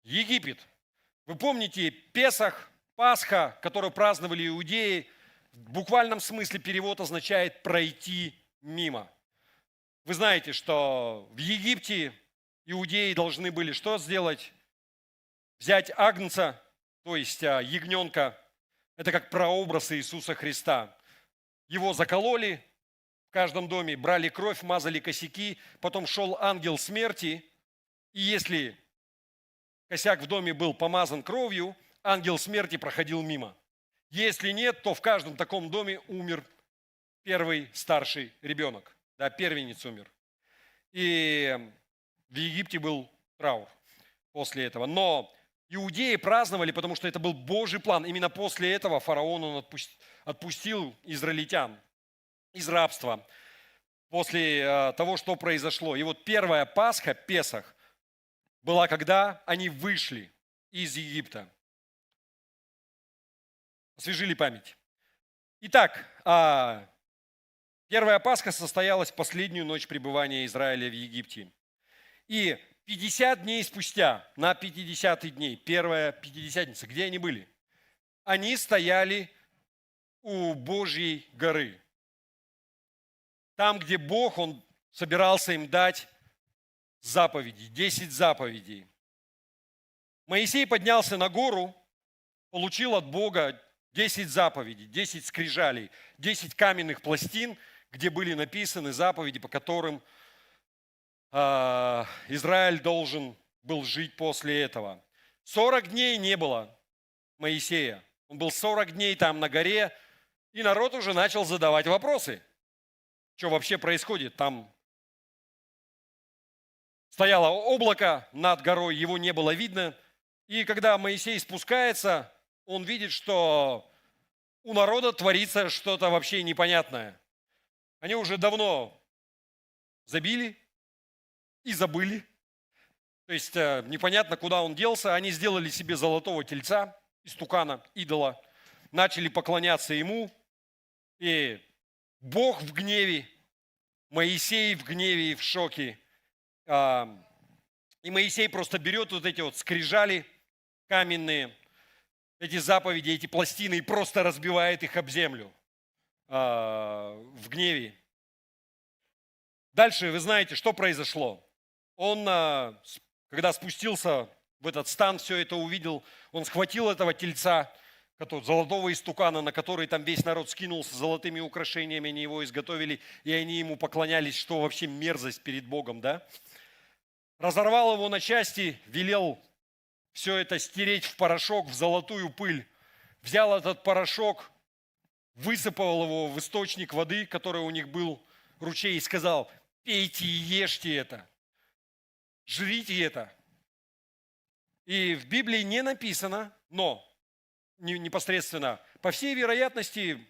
Египет. Вы помните Песах, Пасха, которую праздновали иудеи, в буквальном смысле перевод означает «пройти мимо». Вы знаете, что в Египте иудеи должны были что сделать? Взять агнца, то есть ягненка, это как прообраз Иисуса Христа. Его закололи в каждом доме, брали кровь, мазали косяки, потом шел ангел смерти, и если косяк в доме был помазан кровью, ангел смерти проходил мимо. Если нет, то в каждом таком доме умер первый старший ребенок. Да, первенец умер. И в Египте был траур после этого. Но иудеи праздновали, потому что это был Божий план. Именно после этого фараон он отпустил израильтян из рабства. После того, что произошло. И вот первая Пасха, Песах, была, когда они вышли из Египта. Освежили память. Итак, первая Пасха состоялась в последнюю ночь пребывания Израиля в Египте. И 50 дней спустя, на 50-й день, первая Пятидесятница, где они были? Они стояли у Божьей горы. Там, где Бог, Он собирался им дать заповеди, 10 заповедей. Моисей поднялся на гору, получил от Бога 10 заповедей, 10 скрижалей, 10 каменных пластин, где были написаны заповеди, по которым Израиль должен был жить после этого. 40 дней не было Моисея. Он был 40 дней там на горе, и народ уже начал задавать вопросы. Что вообще происходит? Там стояло облако над горой, его не было видно. И когда Моисей спускается, он видит, что у народа творится что-то вообще непонятное. Они уже давно забили и забыли. То есть непонятно, куда он делся. Они сделали себе золотого тельца, истукана, идола, начали поклоняться ему. И Бог в гневе, Моисей в гневе и в шоке. И Моисей просто берет вот эти вот скрижали каменные, эти заповеди, эти пластины и просто разбивает их об землю в гневе. Дальше вы знаете, что произошло. Он, когда спустился в этот стан, все это увидел, он схватил этого тельца, золотого истукана, на который там весь народ скинулся золотыми украшениями, они его изготовили, и они ему поклонялись, что вообще мерзость перед Богом, да? Разорвал его на части, велел все это стереть в порошок, в золотую пыль. Взял этот порошок, высыпал его в источник воды, который у них был, ручей, и сказал: пейте и ешьте это, жрите это. И в Библии не написано, но непосредственно, по всей вероятности,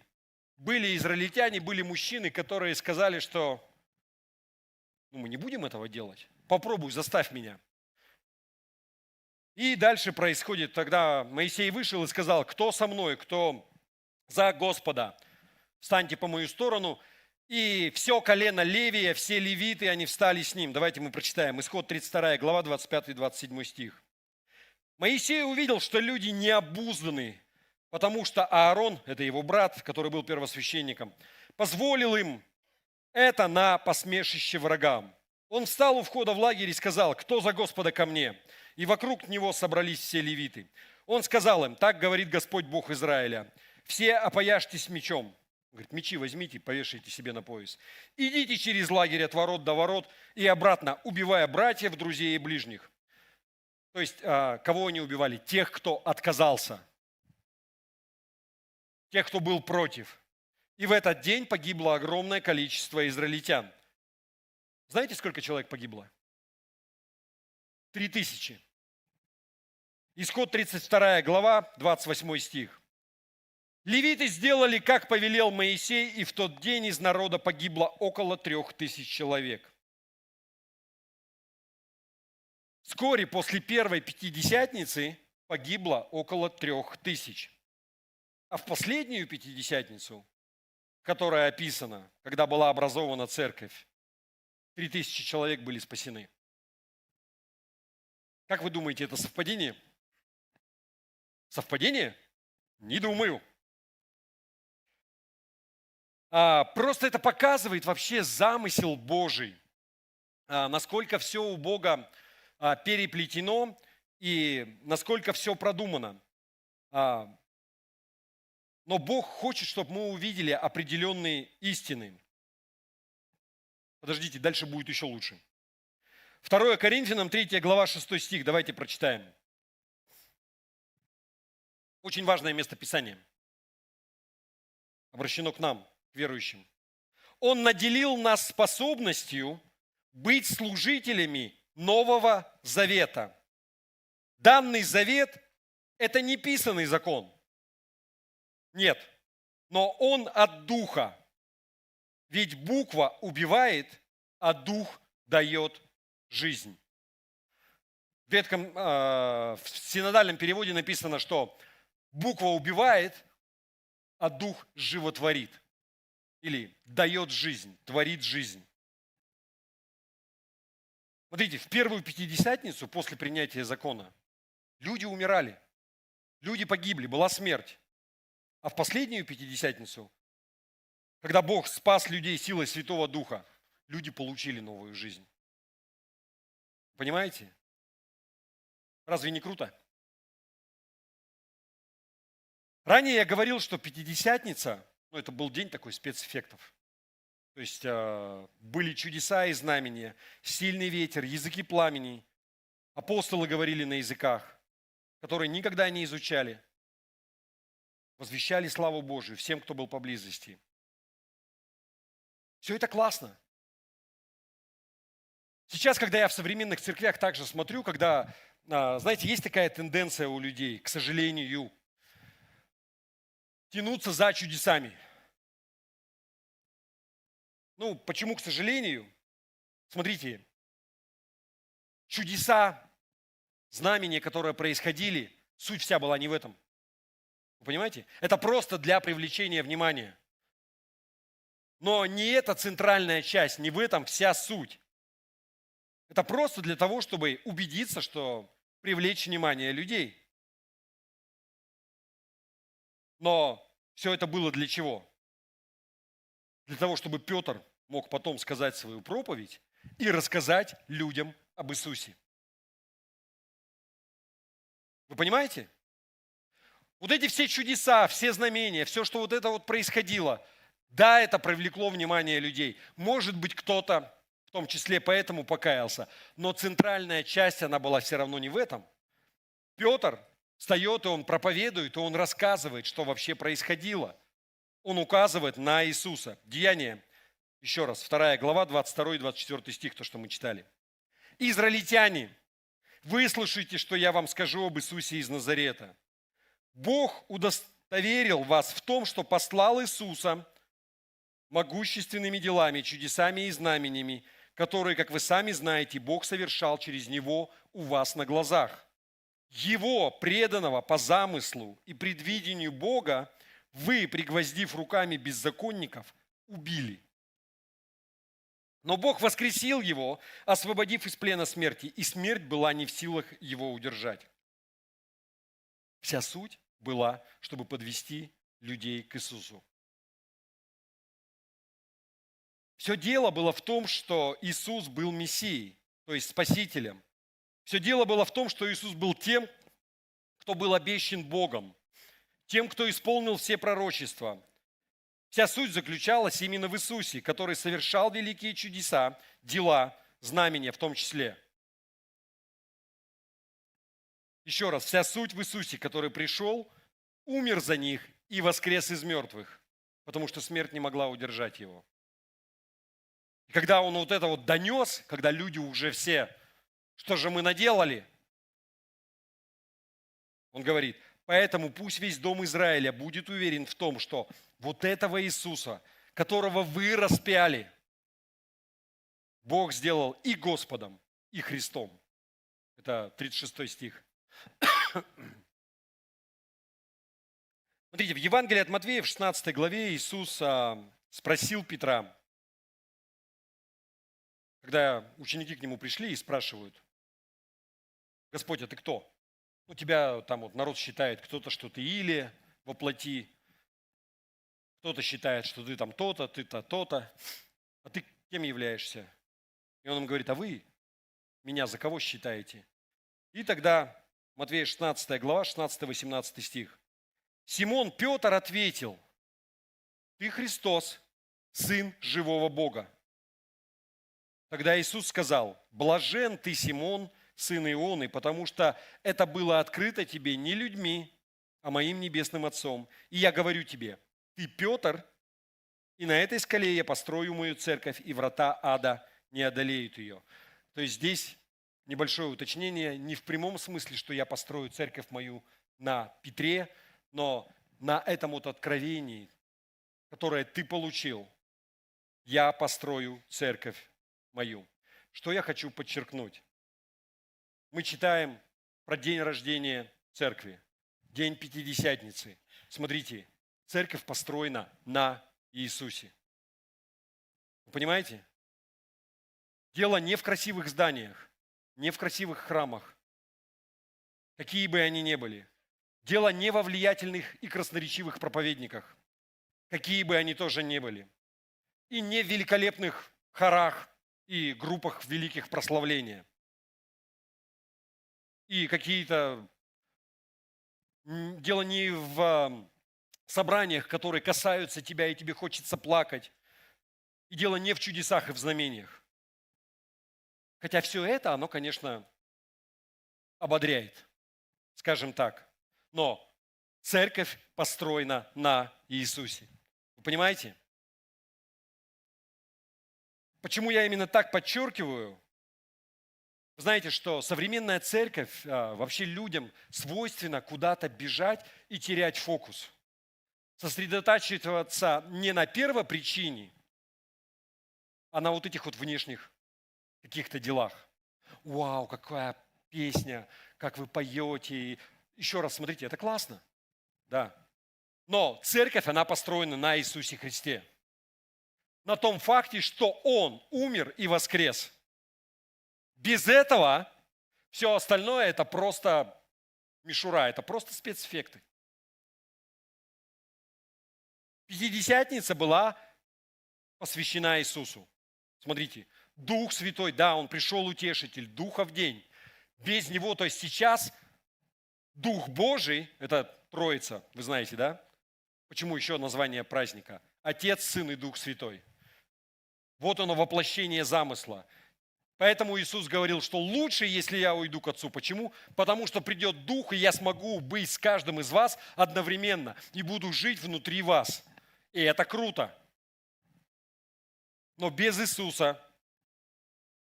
были израильтяне, были мужчины, которые сказали, что мы не будем этого делать. Попробуй, заставь меня. И дальше происходит, тогда Моисей вышел и сказал: кто со мной, кто за Господа, встаньте по мою сторону. И все колено Левия, все левиты, они встали с ним. Давайте мы прочитаем. Исход 32 глава, 25-27 стих. Моисей увидел, что люди необузданы, потому что Аарон, это его брат, который был первосвященником, позволил им это на посмешище врагам. Он встал у входа в лагерь и сказал: кто за Господа ко мне? И вокруг него собрались все левиты. Он сказал им: так говорит Господь Бог Израиля, все опояжьтесь мечом. Он говорит: мечи возьмите, повешайте себе на пояс. Идите через лагерь от ворот до ворот и обратно, убивая братьев, друзей и ближних. То есть, кого они убивали? Тех, кто отказался. Тех, кто был против. И в этот день погибло огромное количество израильтян. Знаете, сколько человек погибло? 3000. Исход 32 глава, 28 стих. Левиты сделали, как повелел Моисей, и в тот день из народа погибло около 3000 человек. Вскоре после первой Пятидесятницы погибло около 3000. А в последнюю Пятидесятницу, которая описана, когда была образована церковь, 3000 человек были спасены. Как вы думаете, это совпадение? Совпадение? Не думаю. Просто это показывает вообще замысел Божий, насколько все у Бога переплетено и насколько все продумано. Но Бог хочет, чтобы мы увидели определенные истины. Подождите, дальше будет еще лучше. 2 Коринфянам 3 глава 6 стих. Давайте прочитаем. Очень важное место Писания. Обращено к нам, к верующим. Он наделил нас способностью быть служителями Нового Завета. Данный завет – это не писанный закон. Нет, но он от Духа. Ведь буква убивает, а Дух дает жизнь. В синодальном переводе написано, что буква убивает, а Дух животворит. Или дает жизнь, творит жизнь. Смотрите, в первую Пятидесятницу после принятия закона люди умирали, люди погибли, была смерть. А в последнюю Пятидесятницу, когда Бог спас людей силой Святого Духа, люди получили новую жизнь. Понимаете? Разве не круто? Ранее я говорил, что Пятидесятница, это был день такой спецэффектов. То есть были чудеса и знамения, сильный ветер, языки пламени. Апостолы говорили на языках, которые никогда не изучали. Возвещали славу Божию всем, кто был поблизости. Все это классно. Сейчас, когда я в современных церквях также смотрю, когда, знаете, есть такая тенденция у людей, к сожалению, тянуться за чудесами. Ну, почему, к сожалению? Смотрите, чудеса, знамения, которые происходили, суть вся была не в этом. Вы понимаете? Это просто для привлечения внимания. Но не эта центральная часть, не в этом вся суть. Это просто для того, чтобы убедиться, что привлечь внимание людей. Но все это было для чего? Для того, чтобы Петр мог потом сказать свою проповедь и рассказать людям об Иисусе. Вы понимаете? Вот эти все чудеса, все знамения, все, что вот это вот происходило, да, это привлекло внимание людей. Может быть, кто-то, в том числе поэтому покаялся, но центральная часть, она была все равно не в этом. Петр встает, и он проповедует, и он рассказывает, что вообще происходило. Он указывает на Иисуса. Деяния, еще раз, 2 глава, 22 и 24 стих, то, что мы читали. «Израильтяне, выслушайте, что я вам скажу об Иисусе из Назарета. Бог удостоверил вас в том, что послал Иисуса могущественными делами, чудесами и знамениями, которые, как вы сами знаете, Бог совершал через Него у вас на глазах. Его, преданного по замыслу и предвидению Бога, вы, пригвоздив руками беззаконников, убили. Но Бог воскресил его, освободив из плена смерти, и смерть была не в силах его удержать». Вся суть была, чтобы подвести людей к Иисусу. Все дело было в том, что Иисус был Мессией, то есть Спасителем. Все дело было в том, что Иисус был тем, кто был обещан Богом, тем, кто исполнил все пророчества. Вся суть заключалась именно в Иисусе, который совершал великие чудеса, дела, знамения в том числе. Еще раз, вся суть в Иисусе, который пришел, умер за них и воскрес из мертвых, потому что смерть не могла удержать его. И когда он вот это вот донес, когда люди уже все, что же мы наделали? Он говорит, поэтому пусть весь дом Израиля будет уверен в том, что вот этого Иисуса, которого вы распяли, Бог сделал и Господом, и Христом. Это 36 стих. Смотрите, в Евангелии от Матфея в 16 главе Иисус спросил Петра, когда ученики к нему пришли и спрашивают, Господь, а ты кто? Ну, тебя там вот народ считает, кто-то, что ты Илия во плоти, кто-то считает, что ты там то-то, ты-то, то-то, а ты кем являешься? И он им говорит, а вы меня за кого считаете? И тогда Матфея 16 глава, 16-18 стих. Симон Петр ответил, ты Христос, Сын живого Бога. Тогда Иисус сказал, блажен ты, Симон, сын Ионы, потому что это было открыто тебе не людьми, а моим небесным Отцом. И я говорю тебе, ты Петр, и на этой скале я построю мою церковь, и врата ада не одолеют ее. То есть здесь небольшое уточнение, не в прямом смысле, что я построю церковь мою на Петре, но на этом вот откровении, которое ты получил, я построю церковь мою. Что я хочу подчеркнуть? Мы читаем про день рождения церкви, день Пятидесятницы. Смотрите, церковь построена на Иисусе. Вы понимаете? Дело не в красивых зданиях, не в красивых храмах, какие бы они ни были. Дело не во влиятельных и красноречивых проповедниках, какие бы они тоже ни были. И не в великолепных хорах и группах великих прославления. И какие-то... Дело не в собраниях, которые касаются тебя, и тебе хочется плакать. И дело не в чудесах и в знамениях. Хотя все это, оно, конечно, ободряет, скажем так. Но церковь построена на Иисусе. Вы понимаете? Почему я именно так подчеркиваю? Вы знаете, что современная церковь, вообще людям свойственно куда-то бежать и терять фокус. сосредотачиваться не на первопричине, а на вот этих вот внешних каких-то делах. Вау, какая песня, как вы поете. Еще раз смотрите, это классно. Да. Но церковь, она построена на Иисусе Христе. На том факте, что Он умер и воскрес. Без этого все остальное это просто мишура, это просто спецэффекты. Пятидесятница была посвящена Иисусу. Смотрите, Дух Святой, да, Он пришел утешитель, Духа в день. Без Него, то есть сейчас Дух Божий, это Троица, вы знаете, да? Почему еще название праздника? Отец, Сын и Дух Святой. Вот оно воплощение замысла. Поэтому Иисус говорил, что лучше, если я уйду к Отцу. Почему? Потому что придет Дух, и я смогу быть с каждым из вас одновременно и буду жить внутри вас. И это круто. Но без Иисуса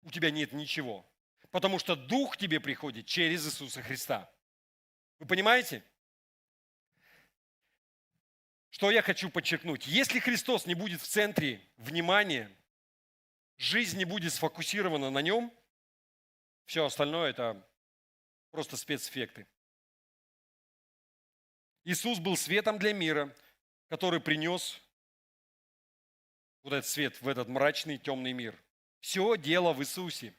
у тебя нет ничего. Потому что Дух к тебе приходит через Иисуса Христа. Вы понимаете? Что я хочу подчеркнуть? Если Христос не будет в центре внимания, жизнь не будет сфокусирована на Нем, все остальное это просто спецэффекты. Иисус был светом для мира, который принес вот этот свет в этот мрачный, темный мир. Все дело в Иисусе.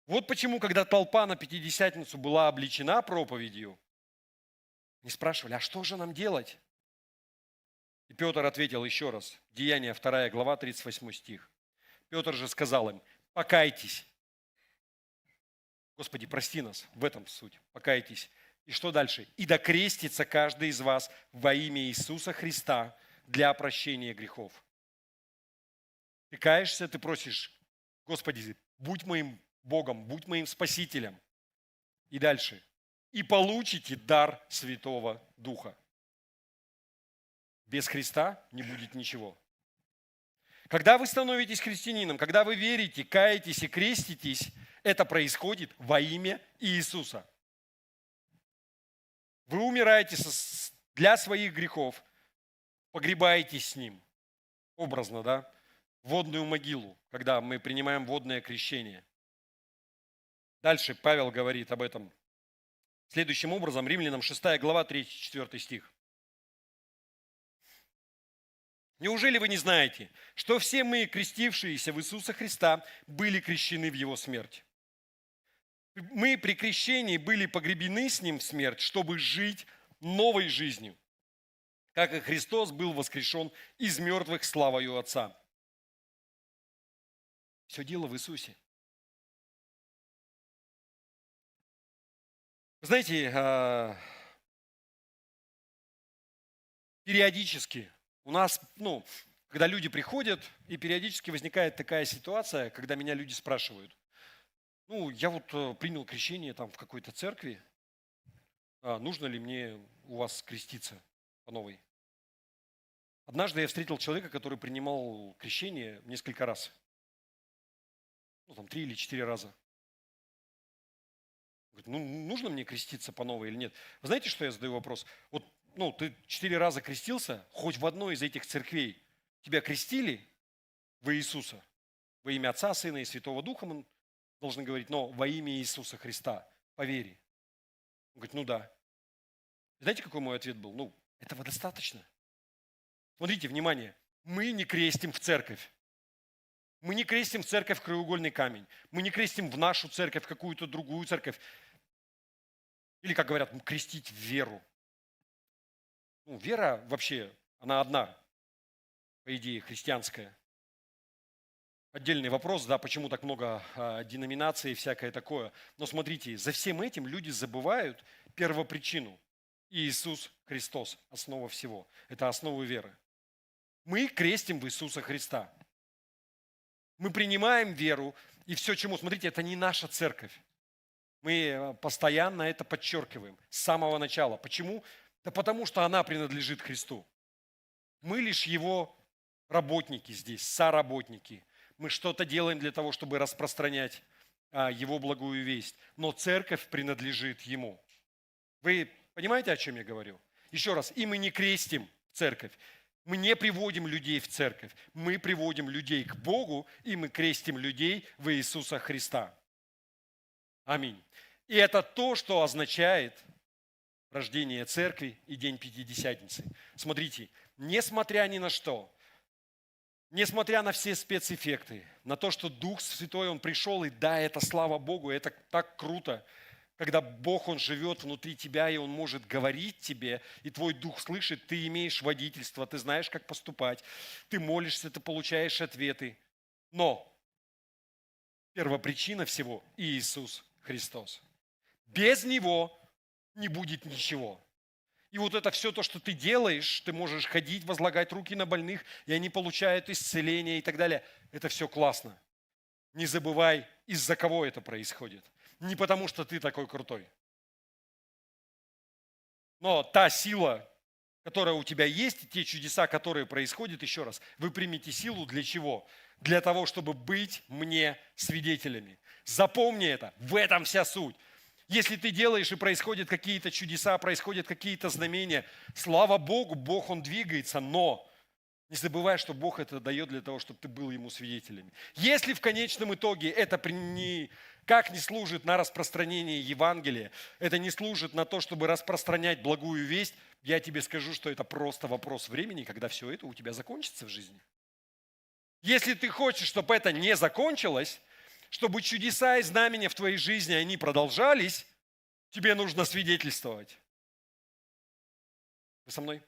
Вот почему, когда толпа на Пятидесятницу была обличена проповедью, они спрашивали, а что же нам делать? И Петр ответил еще раз, Деяния 2 глава, 38 стих. Петр же сказал им, покайтесь. Господи, прости нас, в этом суть, покайтесь. И что дальше? И да крестится каждый из вас во имя Иисуса Христа для прощения грехов. Ты каешься, ты просишь, Господи, будь моим Богом, будь моим Спасителем. И дальше. И получите дар Святого Духа. Без Христа не будет ничего. Когда вы становитесь христианином, когда вы верите, каетесь и креститесь, это происходит во имя Иисуса. Вы умираете для своих грехов, погребаетесь с Ним. Образно, да? В водную могилу, когда мы принимаем водное крещение. Дальше Павел говорит об этом следующим образом. Римлянам 6 глава, 3-4 стих. Неужели вы не знаете, что все мы, крестившиеся в Иисуса Христа, были крещены в Его смерть? Мы при крещении были погребены с Ним в смерть, чтобы жить новой жизнью, как и Христос был воскрешен из мертвых славою Отца. Все дело в Иисусе. Знаете, периодически у нас, когда люди приходят, и периодически возникает такая ситуация, когда меня люди спрашивают, я вот принял крещение там в какой-то церкви, нужно ли мне у вас креститься по новой? Однажды я встретил человека, который принимал крещение несколько раз. 3 или 4 раза. Говорит, нужно мне креститься по новой или нет? Вы знаете, что я задаю вопрос? Вот, ты 4 раза крестился, хоть в одной из этих церквей тебя крестили во Иисуса, во имя Отца, Сына и Святого Духа, мы должны говорить, но во имя Иисуса Христа, по вере. Он говорит, да. Знаете, какой мой ответ был? Этого достаточно. Смотрите, внимание, мы не крестим в церковь. Мы не крестим в церковь краеугольный камень. Мы не крестим в нашу церковь, в какую-то другую церковь. Или, как говорят, крестить в веру. Вера вообще, она одна, по идее, христианская. Отдельный вопрос, да, почему так много деноминаций и всякое такое. Но смотрите, за всем этим люди забывают первопричину. Иисус Христос, основа всего. Это основа веры. Мы крестим в Иисуса Христа. Мы принимаем веру, и все, чему, смотрите, это не наша церковь. Мы постоянно это подчеркиваем с самого начала. Почему? Да потому что она принадлежит Христу. Мы лишь Его работники здесь, соработники. Мы что-то делаем для того, чтобы распространять Его благую весть. Но церковь принадлежит Ему. Вы понимаете, о чем я говорю? Еще раз, и мы не крестим церковь. Мы не приводим людей в церковь. Мы приводим людей к Богу, и мы крестим людей в Иисуса Христа. Аминь. И это то, что означает рождение церкви и День Пятидесятницы. Смотрите, несмотря ни на что, несмотря на все спецэффекты, на то, что Дух Святой, Он пришел, и да, это слава Богу, это так круто, когда Бог, Он живет внутри тебя, и Он может говорить тебе, и твой дух слышит, ты имеешь водительство, ты знаешь, как поступать, ты молишься, ты получаешь ответы. Но первопричина всего – Иисус Христос. Без Него не будет ничего. И вот это все то, что ты делаешь, ты можешь ходить, возлагать руки на больных, и они получают исцеление и так далее. Это все классно. Не забывай, из-за кого это происходит. Не потому, что ты такой крутой. Но та сила, которая у тебя есть, и те чудеса, которые происходят, еще раз, вы примите силу для чего? Для того, чтобы быть мне свидетелями. Запомни это, в этом вся суть. Если ты делаешь и происходят какие-то чудеса, происходят какие-то знамения, слава Богу, Бог, Он двигается, но не забывай, что Бог это дает для того, чтобы ты был Ему свидетелями. Если в конечном итоге это никак не служит на распространение Евангелия, это не служит на то, чтобы распространять благую весть, я тебе скажу, что это просто вопрос времени, когда все это у тебя закончится в жизни. Если ты хочешь, чтобы это не закончилось, чтобы чудеса и знамения в твоей жизни, они продолжались, тебе нужно свидетельствовать. Вы со мной?